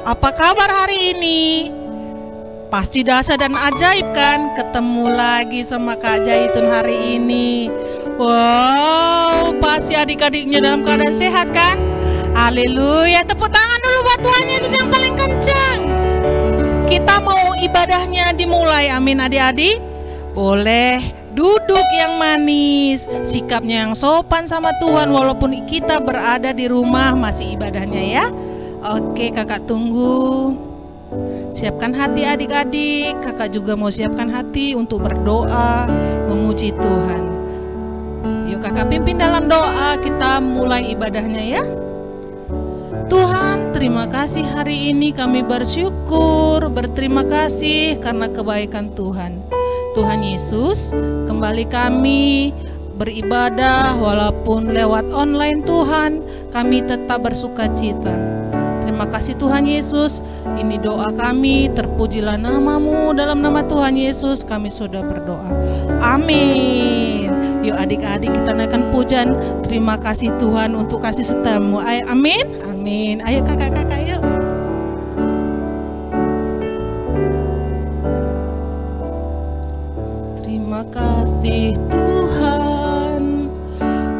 Apa kabar hari ini? Pasti dahsyat dan ajaib kan? Ketemu lagi sama Kak Zaitun hari ini. Wow, pasti adik-adiknya dalam keadaan sehat kan? Haleluya, tepuk tangan dulu buat Tuhan Yesus yang paling kencang. Kita mau ibadahnya dimulai, amin adik-adik. Boleh duduk yang manis, sikapnya yang sopan sama Tuhan walaupun kita berada di rumah masih ibadahnya ya. Oke, kakak tunggu. Siapkan hati adik-adik. Kakak juga mau siapkan hati untuk berdoa, memuji Tuhan. Yuk kakak pimpin dalam doa, kita mulai ibadahnya ya. Tuhan, terima kasih hari ini kami bersyukur, berterima kasih karena kebaikan Tuhan. Tuhan Yesus, kembali kami beribadah walaupun lewat online Tuhan, kami tetap bersuka cita. Terima kasih Tuhan Yesus, ini doa kami, terpujilah nama-Mu, dalam nama Tuhan Yesus kami sudah berdoa. Amin. Yuk adik-adik kita naikkan pujian, terima kasih Tuhan untuk kasih setia-Mu. Amin, amin. Ayo kakak-kakak yuk. Terima kasih Tuhan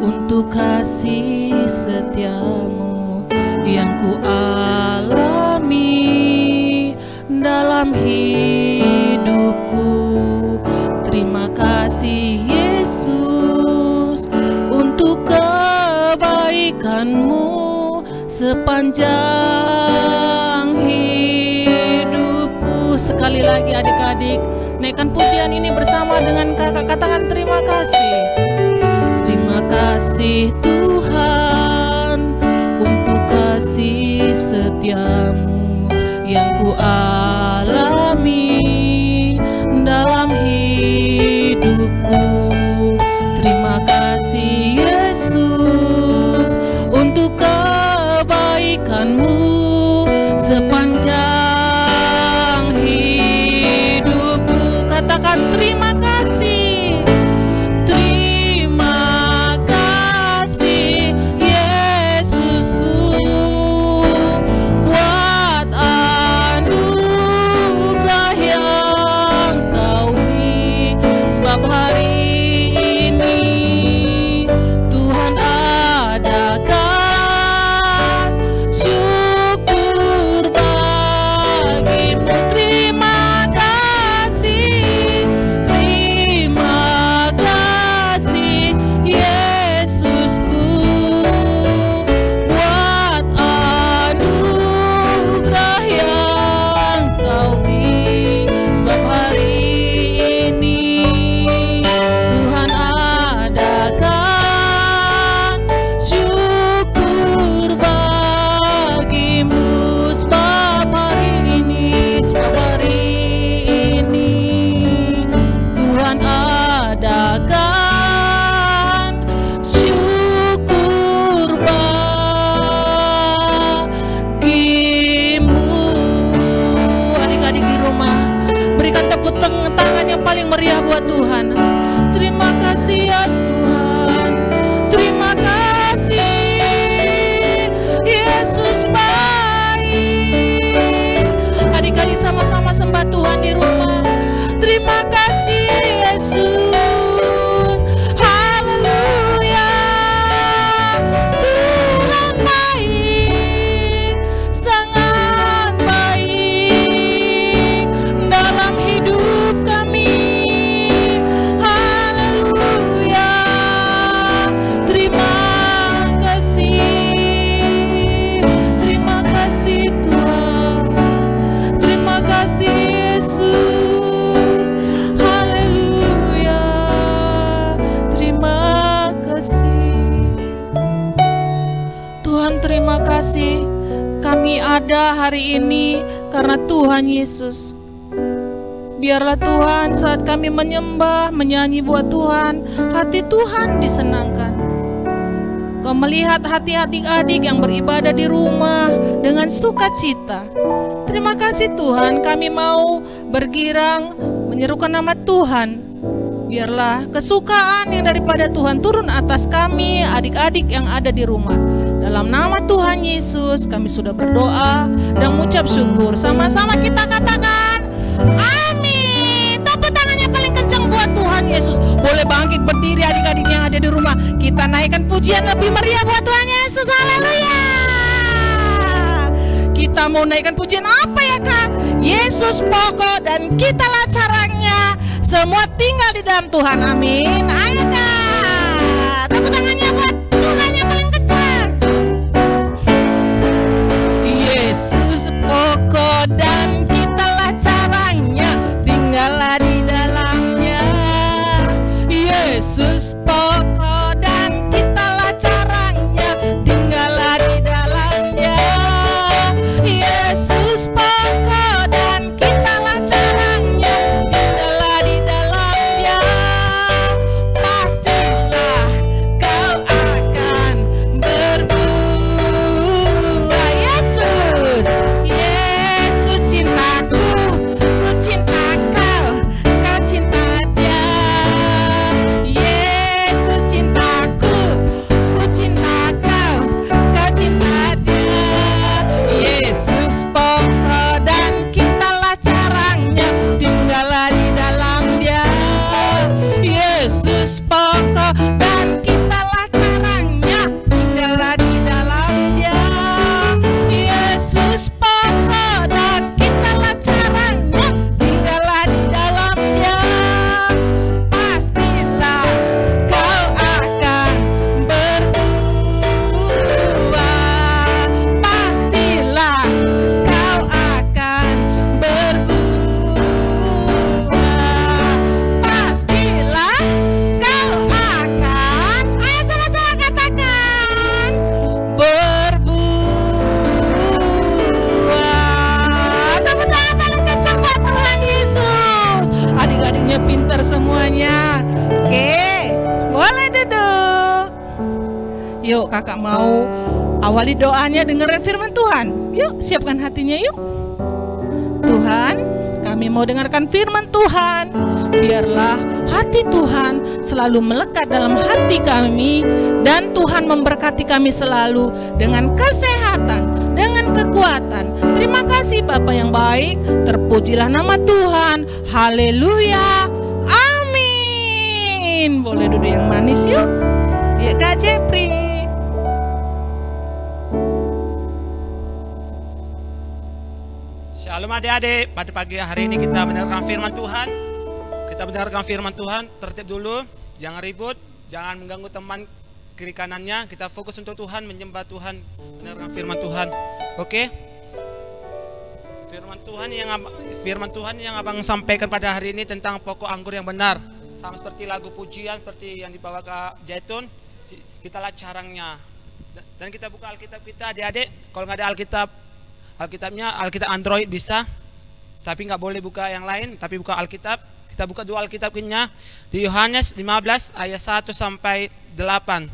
untuk kasih setia-Mu yang ku alami dalam hidupku. Terima kasih Yesus untuk kebaikan-Mu sepanjang hidupku. Sekali lagi adik-adik, naikkan pujian ini bersama dengan kakak, katakan terima kasih. Terima kasih Tuhan untuk kasih setia-Mu yang ku alami dalam hidupku. Terima kasih Yesus untuk kebaikan-Mu sepanjang hidupku. Katakan terima kasih. Meriah buat Tuhan. Terima kasih ya Tuhan. Terima kasih Yesus baik. Adik-adik sama-sama sembah Tuhan di rumah. Terima kasih Yesus. Haleluya. Tuhan baik, sangat baik dalam hidup kami. Kami ada hari ini karena Tuhan Yesus. Biarlah Tuhan saat kami menyembah, menyanyi buat Tuhan, hati Tuhan disenangkan. Kau melihat hati adik-adik yang beribadah di rumah dengan sukacita. Terima kasih Tuhan, kami mau bergirang menyerukan nama Tuhan. Biarlah kesukaan yang daripada Tuhan turun atas kami, adik-adik yang ada di rumah. Dalam nama Tuhan Yesus kami sudah berdoa dan mengucap syukur. Sama-sama kita katakan amin. Tepuk tangannya paling kencang buat Tuhan Yesus. Boleh bangkit berdiri adik-adik yang ada di rumah. Kita naikkan pujian lebih meriah buat Tuhan Yesus. Haleluya. Kita mau naikkan pujian apa ya Kak? Yesus pokok dan kitalah caranya. Semua tinggal di dalam Tuhan. Amin. Ayo Kak, tepuk tangannya buat Tuhan yang paling kencang. Yesus pokok dan kitalah caranya, tinggallah di dalamnya. Yesus pokok dan kitalah caranya, tinggallah di dalamnya. Yesus pokok dan kitalah caranya, tinggallah di dalamnya. Pastilah kau akan berbuah. Yesus, Yesus cintaku, ku cinta kau, kau cinta dia. Yesus cintaku, ku cinta kau, kau cinta dia. Yesus pokok dan kitalah caranya, tinggallah di dalam dia. Yesus pokok dan kitalah caranya, tinggallah di dalam dia. Yesus pokok dan kitalah caranya, tinggallah di dalam dia. Pastilah kau akan berbuah. Pastilah kau akan berbuah. Pastilah kau akan, ayo sama-sama katakan, berbuah. Tepuk tangan paling kencang buat Tuhan Yesus. Adik-adiknya pintar semuanya. Oke, boleh duduk. Yuk kakak mau awali doanya dengerin firman Tuhan. Yuk siapkan hatinya yuk. Tuhan, kami mau dengarkan firman Tuhan. Biarlah hati Tuhan selalu melekat dalam hati kami, dan Tuhan memberkati kami selalu dengan kesehatan, dengan kekuatan. Terima kasih Bapa yang baik. Terpujilah nama Tuhan. Haleluya. Amin. Boleh duduk yang manis yuk. Ya Kak Jepri. Shalom adik-adik, pada pagi hari ini kita mendengarkan firman Tuhan. Kita mendengarkan firman Tuhan, tertib dulu, jangan ribut, jangan mengganggu teman kiri kanannya. Kita fokus untuk Tuhan, menyembah Tuhan, mendengarkan firman Tuhan. Oke? Firman Tuhan yang Abang sampaikan pada hari ini tentang pokok anggur yang benar. Sama seperti lagu pujian seperti yang dibawa Kak Jaitun, kitalah caranya. Dan kita buka Alkitab kita adik-adik. Kalau nggak ada Alkitabnya Alkitab Android bisa, tapi nggak boleh buka yang lain, tapi buka Alkitab. Kita buka dua Alkitabnya di Yohanes 15 ayat 1 sampai 8.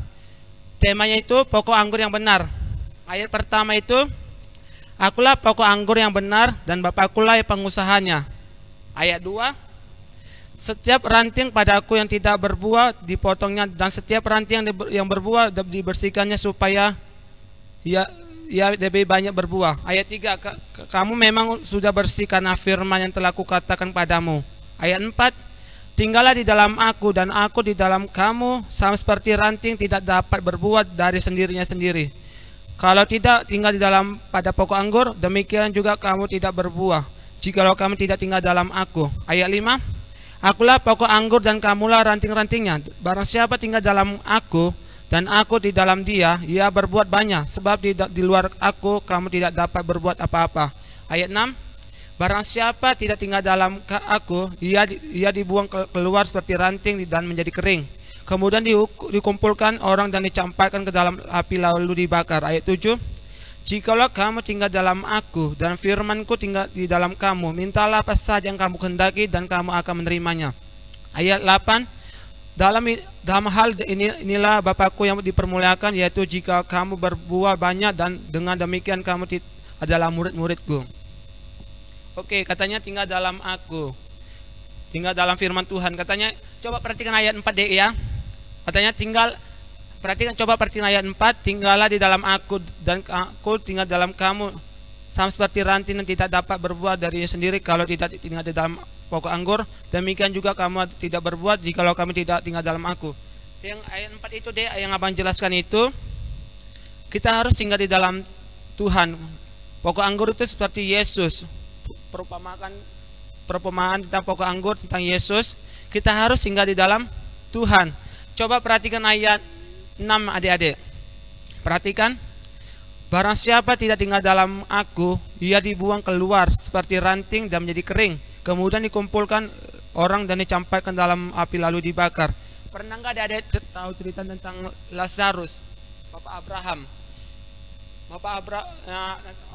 Temanya itu pokok anggur yang benar. Ayat pertama itu, akulah pokok anggur yang benar dan Bapakkulah yang pengusahanya. Ayat 2, setiap ranting padaku yang tidak berbuah dipotongnya, dan setiap ranting yang berbuah dibersihkannya supaya ia lebih banyak berbuah. Ayat 3, kamu memang sudah bersih karena firman yang telah kukatakan padamu. Ayat 4, tinggallah di dalam aku dan aku di dalam kamu, sama seperti ranting tidak dapat berbuah dari sendirinya sendiri. Kalau tidak tinggal di dalam pada pokok anggur, demikian juga kamu tidak berbuah jikalau kamu tidak tinggal dalam aku. Ayat 5, akulah pokok anggur dan kamulah ranting-rantingnya. Barang siapa tinggal dalam aku dan aku di dalam dia, ia berbuat banyak, sebab di luar aku kamu tidak dapat berbuat apa-apa. Ayat 6, barang siapa tidak tinggal dalam aku, ia dibuang keluar seperti ranting dan menjadi kering. Kemudian dikumpulkan orang dan dicampakkan ke dalam api lalu dibakar. Ayat 7, jikalau kamu tinggal dalam aku dan firmanku tinggal di dalam kamu, mintalah apa saja yang kamu kehendaki dan kamu akan menerimanya. Ayat 8, dalam hal inilah Bapakku yang dipermuliakan, yaitu jika kamu berbuah banyak, dan dengan demikian kamu adalah murid-muridku. Oke, katanya tinggal dalam aku, tinggal dalam firman Tuhan. Katanya, coba perhatikan ayat 4D ya. Katanya Coba perhatikan ayat 4, tinggallah di dalam aku dan aku tinggal dalam kamu. Sama seperti ranting yang tidak dapat berbuah dari sendiri kalau tidak tinggal di dalam pokok anggur, demikian juga kamu tidak berbuat jikalau kami tidak tinggal dalam aku. Yang ayat 4 itu deh yang abang jelaskan itu, kita harus tinggal di dalam Tuhan. Pokok anggur itu seperti Yesus. Perumpamaan tentang pokok anggur tentang Yesus, kita harus tinggal di dalam Tuhan. Coba perhatikan ayat 6 adik-adik. Perhatikan. Barang siapa tidak tinggal dalam aku, ia dibuang keluar seperti ranting dan menjadi kering. Kemudian dikumpulkan orang dan dicampakkan dalam api lalu dibakar. Pernah nggak adik-adik tahu cerita tentang Lazarus, Bapak Abraham?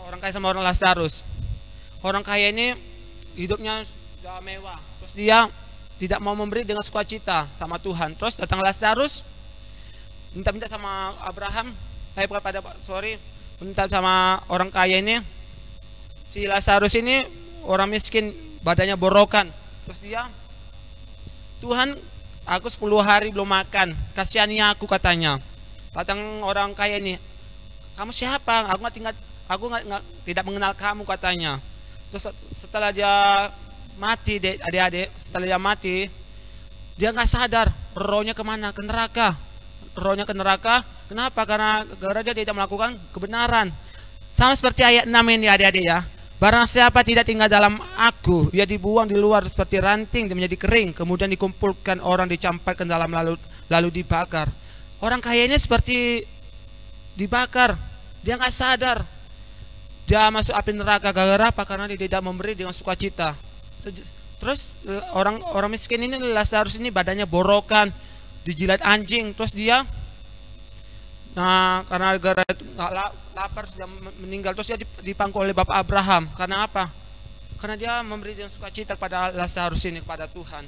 Orang kaya sama orang Lazarus. Orang kaya ini hidupnya sudah mewah. Terus dia tidak mau memberi dengan sukacita sama Tuhan. Terus datang Lazarus, minta sama Abraham, minta sama orang kaya ini. Si Lazarus ini orang miskin, badannya borokan. Terus dia, Tuhan, aku 10 hari belum makan, kasihani aku, katanya. Datang orang kaya ini, kamu siapa? Aku tidak mengenal kamu, katanya. Terus setelah dia mati, adik-adik, setelah dia mati, dia nggak sadar rohnya kemana, ke neraka. Rohnya ke neraka. Kenapa? Karena dia tidak melakukan kebenaran. Sama seperti ayat 6 ini adik-adik ya. Barang siapa tidak tinggal dalam aku, ia dibuang di luar seperti ranting dan menjadi kering. Kemudian dikumpulkan orang, dicampakkan dalam lalu dibakar. Orang kaya ini seperti dibakar. Dia nggak sadar. Dia masuk api neraka gara-gara apa? Karena dia tidak memberi dengan sukacita. Terus orang miskin ini, Lazarus ini badannya borokan, dijilat anjing. Terus dia, karena gara lapar sudah meninggal. Terus dia dipangku oleh Bapak Abraham. Karena apa? Karena dia memberi dengan sukacita kepada Lazarus ini, kepada Tuhan.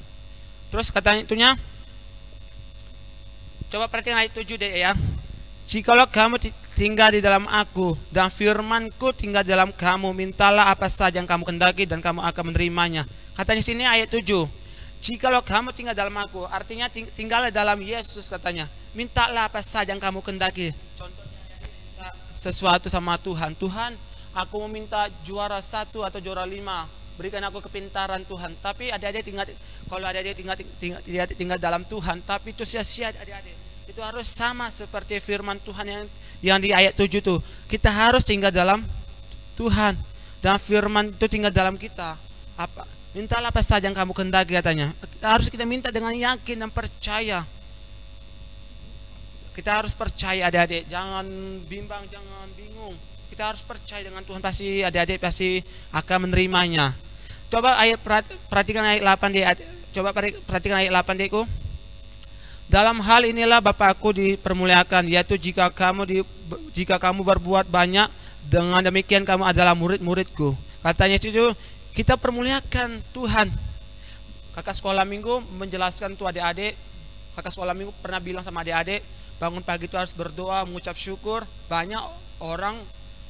Terus katanya itunya, coba perhatikan ayat 7 deh ya. Jikalau kamu tinggal di dalam aku dan firmanku tinggal di dalam kamu, mintalah apa saja yang kamu kendaki dan kamu akan menerimanya. Katanya sini ayat 7. Jikalau kamu tinggal dalam aku, artinya tinggal dalam Yesus, katanya. Mintalah apa saja yang kamu kendaki. Contohnya sesuatu sama Tuhan. Tuhan, aku mau minta juara 1 atau juara 5. Berikan aku kepintaran Tuhan. Tapi adik-adik kalau adik-adik tinggal dalam Tuhan, tapi itu sia-sia adik-adik. Itu harus sama seperti firman Tuhan yang di ayat 7 tuh. Kita harus tinggal dalam Tuhan dan firman itu tinggal dalam kita. Mintalah apa saja yang kamu kehendaki, katanya. Harus kita minta dengan yakin dan percaya. Kita harus percaya adik-adik, jangan bimbang, jangan bingung. Kita harus percaya dengan Tuhan, pasti adik-adik pasti akan menerimanya. Coba perhatikan ayat 8 deh. Coba perhatikan ayat 8 deh. Dalam hal inilah Bapakku dipermuliakan, yaitu jika kamu berbuat banyak, dengan demikian kamu adalah murid-muridku. Katanya itu kita permuliakan Tuhan. Kakak sekolah minggu menjelaskan tuh adik-adik. Kakak sekolah minggu pernah bilang sama adik-adik, bangun pagi itu harus berdoa, mengucap syukur. Banyak orang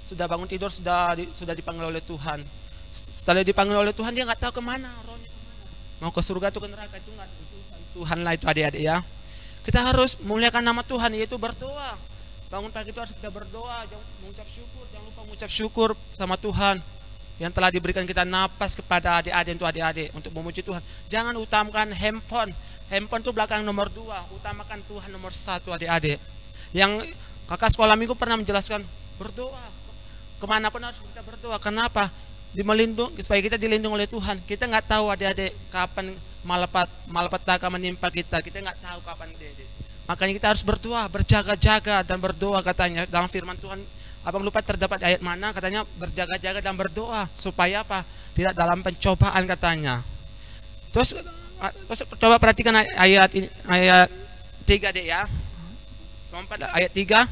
sudah bangun tidur sudah dipanggil oleh Tuhan. Setelah dipanggil oleh Tuhan, dia nggak tahu kemana rohnya, mau ke surga atau ke neraka, itu nggak Tuhan lah itu adik-adik ya. Kita harus memuliakan nama Tuhan, yaitu berdoa. Bangun pagi itu harus kita berdoa, jangan mengucap syukur, jangan lupa mengucap syukur sama Tuhan yang telah diberikan kita napas kepada adik-adik untuk memuji Tuhan. Jangan utamakan handphone. Handphone itu belakang nomor 2, utamakan Tuhan nomor 1 adik-adik. Yang kakak sekolah minggu pernah menjelaskan, berdoa. Kemanapun harus kita berdoa. Kenapa? Supaya kita dilindungi oleh Tuhan. Kita nggak tahu adik-adik kapan malapetaka menimpa kita. Kita nggak tahu kapan adik-adik. Makanya kita harus berdoa, berjaga-jaga dan berdoa, katanya. Dalam firman Tuhan, abang lupa terdapat ayat mana, katanya berjaga-jaga dan berdoa. Supaya apa? Tidak dalam pencobaan, katanya. Terus coba perhatikan ayat 3 deh ya. Lompat ayat 3.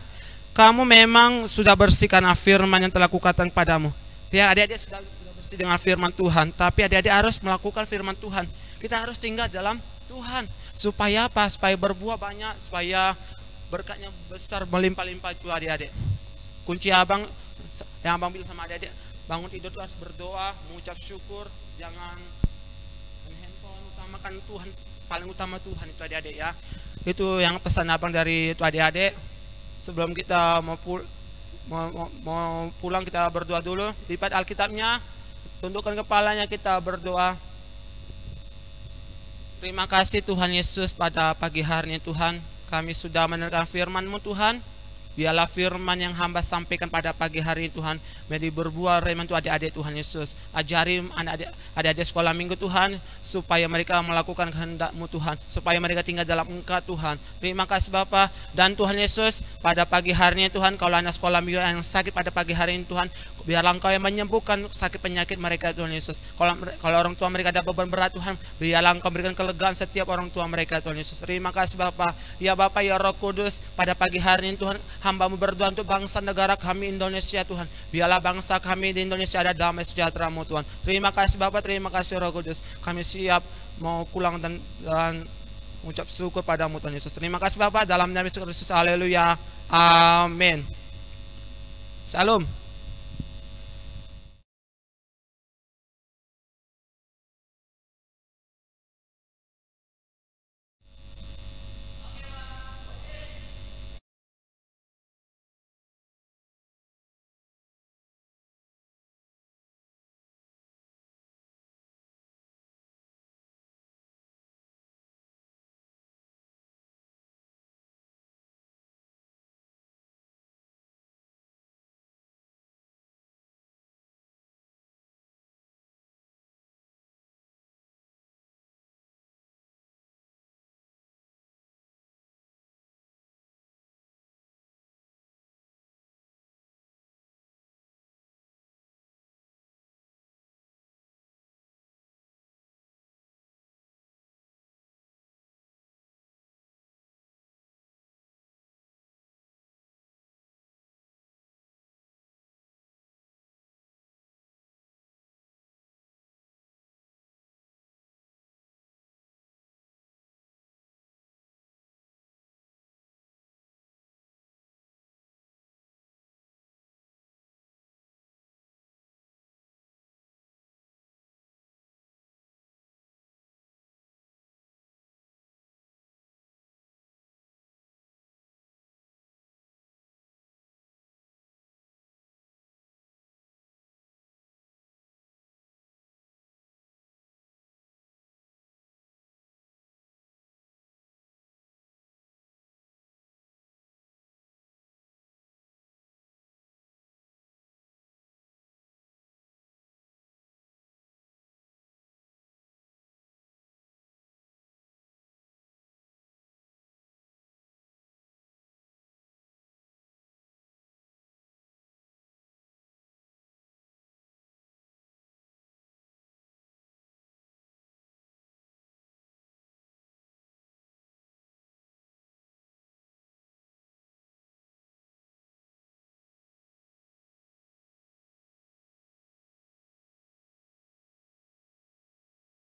Kamu memang sudah bersih karena firman yang telah kukatakan padamu. Ya, adik-adik sudah bersih dengan firman Tuhan, tapi adik-adik harus melakukan firman Tuhan. Kita harus tinggal dalam Tuhan. Supaya apa? Supaya berbuah banyak, supaya berkatnya besar, melimpah-limpah itu adik-adik. Kunci abang, yang abang bilang sama adik-adik, bangun tidur itu harus berdoa, mengucap syukur, jangan handphone, utamakan Tuhan, paling utama Tuhan itu adik-adik ya. Itu yang pesan abang dari itu adik-adik. Sebelum kita mau pulang kita berdoa dulu. Lipat Alkitabnya, tundukkan kepalanya, kita berdoa. Terima kasih Tuhan Yesus, pada pagi hari ini Tuhan, kami sudah mendengarkan firman-Mu Tuhan. Biarlah firman yang hamba sampaikan pada pagi hari ini Tuhan menjadi berbuah rema untuk adik-adik Tuhan Yesus. Ajari adik-adik sekolah minggu Tuhan, supaya mereka melakukan kehendak-Mu Tuhan, supaya mereka tinggal dalam Engkau Tuhan. Terima kasih Bapa. Dan Tuhan Yesus, pada pagi hari ini Tuhan, kalau anak sekolah minggu yang sakit pada pagi hari ini Tuhan, biarlah Engkau yang menyembuhkan sakit penyakit mereka Tuhan Yesus. Kalau orang tua mereka ada beban berat Tuhan, biarlah Engkau berikan kelegaan setiap orang tua mereka Tuhan Yesus. Terima kasih Bapa. Ya Bapa, ya Roh Kudus, pada pagi hari ini Tuhan, hamba-Mu berdoa untuk bangsa negara kami Indonesia Tuhan. Biarlah bangsa kami di Indonesia ada damai sejahtera-Mu Tuhan. Terima kasih Bapa, terima kasih Roh Kudus. Kami siap mau pulang dan mengucap syukur pada-Mu Tuhan Yesus. Terima kasih Bapa, dalam nama Yesus Kristus. Haleluya. Amin. Salam.